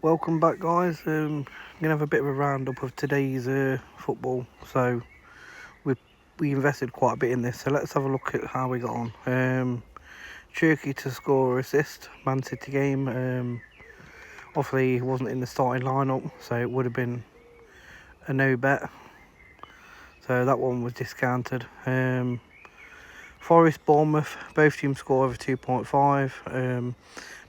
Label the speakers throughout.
Speaker 1: Welcome back, guys. I'm gonna have a bit of a roundup of today's football. So we invested quite a bit in this. So let's have a look at how we got on. Turkey to score or assist, Man City game. Obviously he wasn't in the starting lineup, so it would have been a no bet. So that one was discounted. Forest Bournemouth, both teams score over 2.5.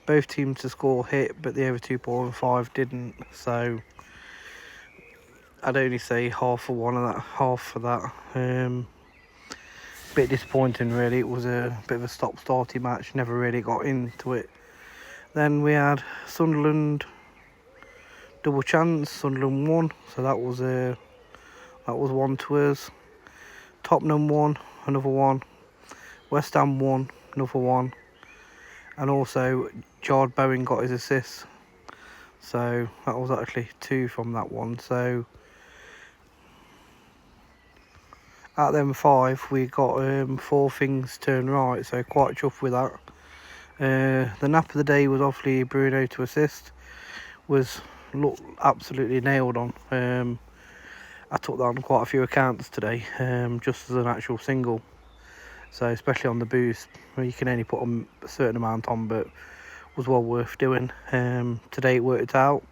Speaker 1: Both teams to score hit, but the over 2.5 didn't. So I'd only say half for one of that, half for that. Bit disappointing, really. It was a bit of a stop-starty match. Never really got into it. Then we had Sunderland double chance. Sunderland won, so that was one to us. Tottenham won, another one. West Ham won, another one. And also Jard Bowen got his assist. So that was actually two from that one. So out of them five, we got four things turned right. So quite chuffed with that. The nap of the day was obviously Bruno to assist. Was absolutely nailed on. I took that on quite a few accounts today, just as an actual single. So especially on the boost, where you can only put a certain amount on, but was well worth doing. Today it worked out.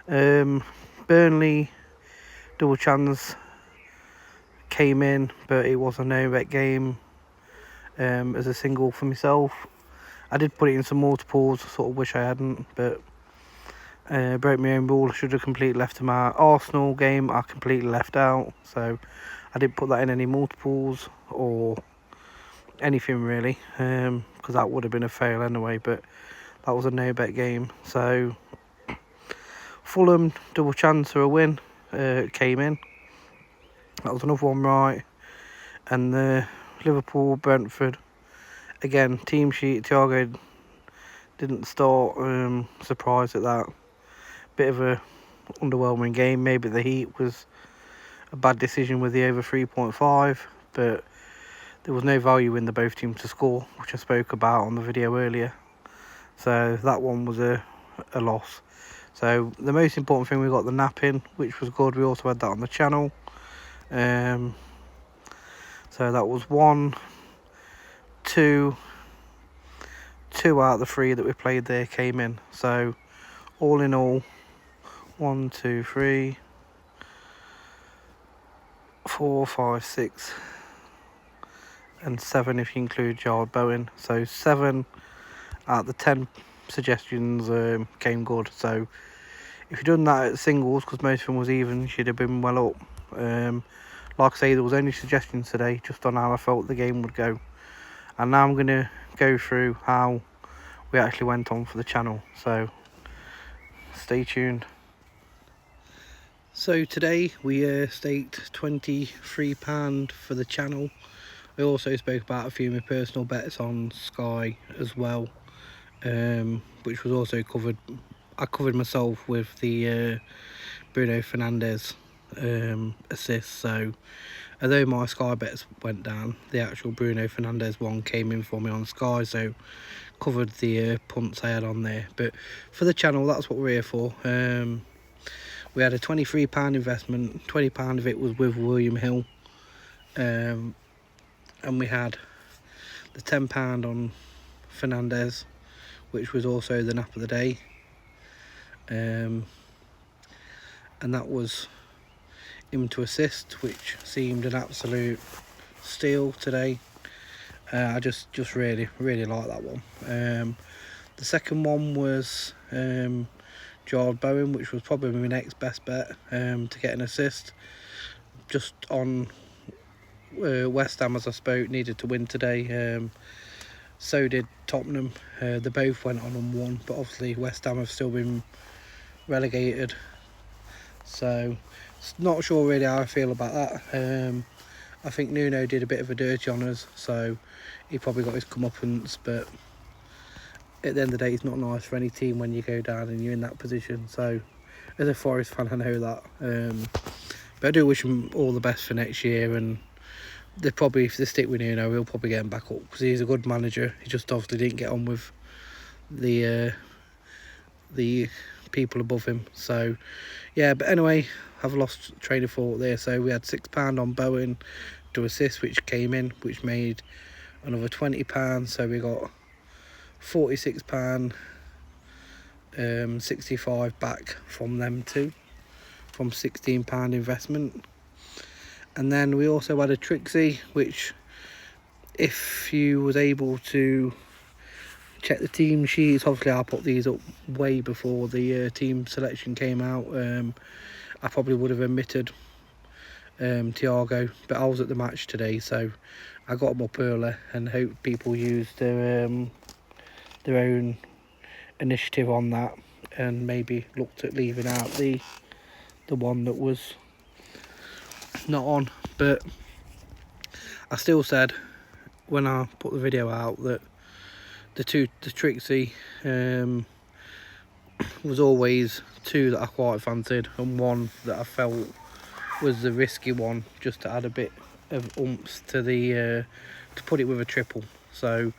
Speaker 1: Burnley double chance came in, but it was a no bet game as a single for myself. I did put it in some multiples, sort of wish I hadn't, but broke my own rule. I should have completely left them out. Arsenal game I completely left out, so I didn't put that in any multiples or anything really, because that would have been a fail anyway, but that was a no bet game. So Fulham double chance for a win came in. That was another one right. And the Liverpool Brentford, again, team sheet, Thiago didn't start. Surprised at that. Bit of a underwhelming game. Maybe the heat was a bad decision with the over 3.5, but there was no value in the both teams to score, which I spoke about on the video earlier. So that one was a loss. So the most important thing, we got the nap in, which was good. We also had that on the channel. So that was two out of the three that we played there came in. So all in all, 1, 2, 3, 4, 5, 6 and 7 if you include Jard Bowen. So 7 out of the 10 suggestions came good. So if you'd done that at singles, because most of them was even, you'd have been well up. Like I say, there was only suggestions today just on how I felt the game would go, and now I'm going to go through how we actually went on for the channel, so stay tuned. So today we staked £23 for the channel. I also spoke about a few of my personal bets on Sky as well, which was also covered. I covered myself with the Bruno Fernandes assist. So although my Sky bets went down, the actual Bruno Fernandes one came in for me on Sky, so covered the punts I had on there. But for the channel, that's what we're here for. We had a £23 investment. £20 of it was with William Hill, and we had the £10 on Fernandes, which was also the nap of the day, and that was him to assist, which seemed an absolute steal today. I just really like that one. The second one was Jard Bowen, which was probably my next best bet to get an assist. Just on West Ham, as I spoke, needed to win today. So did Tottenham. They both went on and won, but obviously West Ham have still been relegated. So not sure really how I feel about that. I think Nuno did a bit of a dirty on us, so he probably got his comeuppance, but at the end of the day, it's not nice for any team when you go down and you're in that position. So as a Forest fan, I know that. But I do wish him all the best for next year, and they probably, if they stick with Nuno, he'll probably get him back up, because he's a good manager. He just obviously didn't get on with the people above him. So yeah, but anyway, I've lost train of thought there. So we had £6 on Bowen to assist, which came in, which made another £20. So we got £46, 65 back from them too, from £16 investment. And then we also had a Trixie, which if you was able to check the team sheets, obviously I put these up way before the team selection came out. I probably would have omitted Thiago, but I was at the match today, so I got them up early and hope people used their own initiative on that and maybe looked at leaving out the one that was not on. But I still said when I put the video out that the Trixie was always two that I quite fancied and one that I felt was the risky one, just to add a bit of oomph to the to put it with a triple. So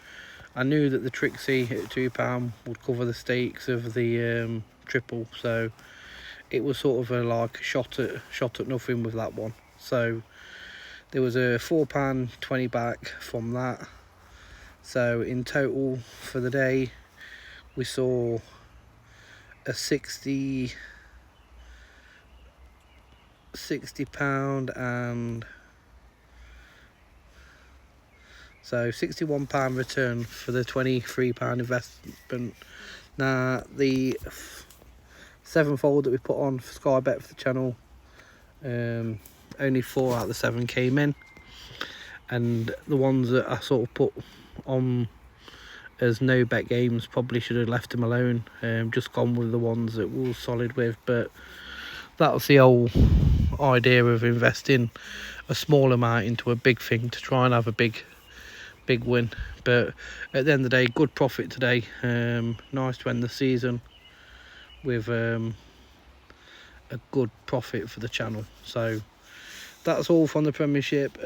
Speaker 1: I knew that the Trixie at £2 would cover the stakes of the triple, so it was sort of a like shot at nothing with that one. So there was a £4.20 back from that. So in total for the day we saw a £60 and so £61 return for the £23 investment. Now the sevenfold that we put on for Sky Bet for the channel, only 4 out of the 7 came in, and the ones that I sort of put on as no bet games probably should have left them alone, just gone with the ones that we were solid with. But that was the whole idea of investing a small amount into a big thing to try and have a big win. But at the end of the day, good profit today. Nice to end the season with a good profit for the channel. So that's all from the Premiership.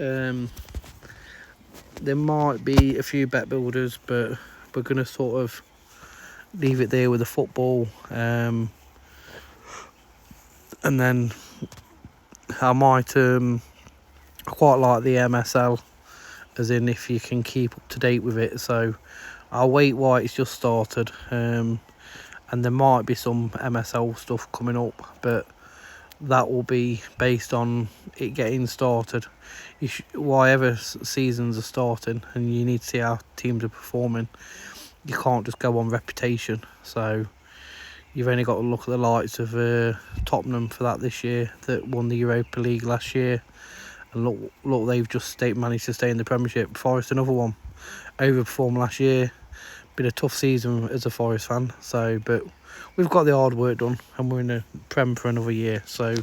Speaker 1: There might be a few bet builders, but we're going to sort of leave it there with the football. And then I might quite like the MSL, as in if you can keep up to date with it. So I'll wait while it's just started, and there might be some MSL stuff coming up, but that will be based on it getting started. Whatever seasons are starting, and you need to see how teams are performing. You can't just go on reputation. So you've only got to look at the likes of Tottenham for that this year, that won the Europa League last year, and look, they've just managed to stay in the Premiership. Forest, another one, overperformed last year. Been a tough season as a Forest fan. So, but we've got the hard work done, and we're in the Prem for another year. So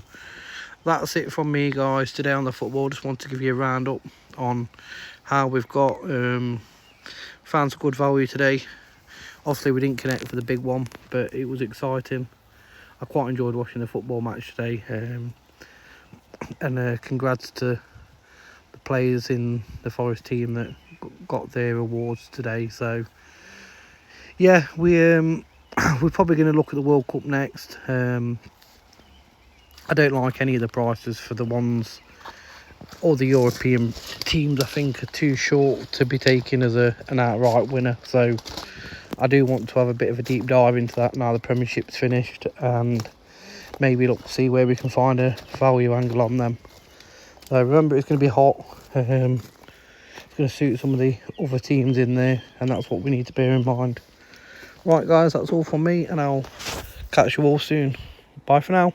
Speaker 1: that's it from me, guys, today on the football. Just want to give you a roundup on how we've got found some good value today. Obviously we didn't connect for the big one, but it was exciting. I quite enjoyed watching the football match today, and congrats to the players in the Forest team that got their awards today. So yeah, we're probably going to look at the World Cup next. I don't like any of the prices for the ones, or the European teams I think are too short to be taken as an outright winner. So I do want to have a bit of a deep dive into that now the Premiership's finished, and maybe look to see where we can find a value angle on them. So remember, it's going to be hot. It's going to suit some of the other teams in there, and that's what we need to bear in mind. Right guys, that's all from me, and I'll catch you all soon. Bye for now.